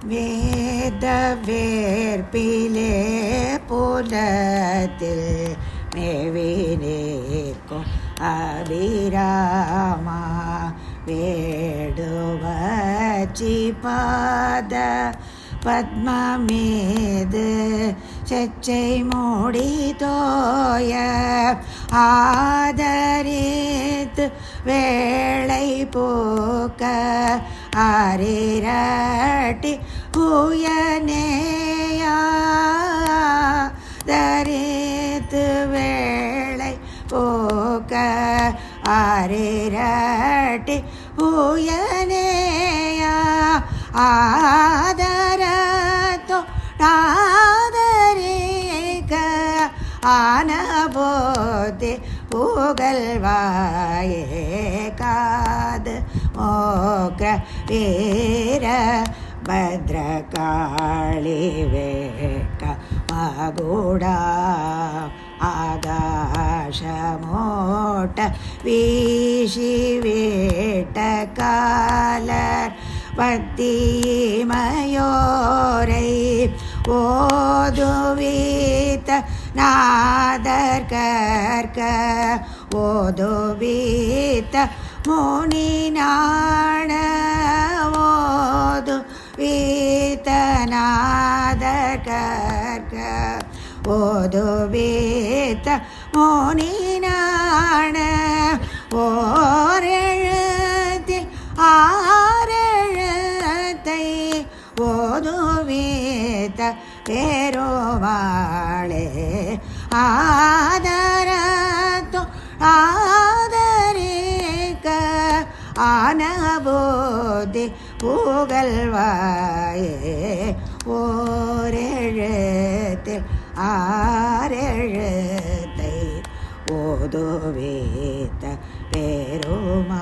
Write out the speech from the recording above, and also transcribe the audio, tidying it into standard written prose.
வேத வேற்பிலே புலத்தில் மேவினேற்கும் அபிராமா வேடுவச்சி பாத பத்மமீது செச்சை மூடி தோய ஆதரித்து வேளை போக்க ஆரிரட்டி உயனேயாதரித்து வேளை போக்க ஆரிரட்டி உயனேயா ஆதரத்தோ ஆதரிக்க ஆனபோதி புகழ்வாயே காது மோக்ர வீர பத்ரகாளி வேட்க மகுடா ஆகாசமோட்ட வீசி வேட்ட காலர் பத்திமயோரை ஓதுவீத்த நாதர் கற்க ஓதுவீத்த முனி நாண ஓதுவீத்த நாதர் கற்க ஓதுவீத்த முனி நாண ஓரெழுத்தில் ஆரெழுத்தை ஓதுவீத்த பெருமாளே ஆதரத்தோ ஆதரிக்க ஆனபோதி புகழ்வாயே ஓரெழுத்தில் ஆரெழுத்தை ஓதுவீத்த பெருமாளே.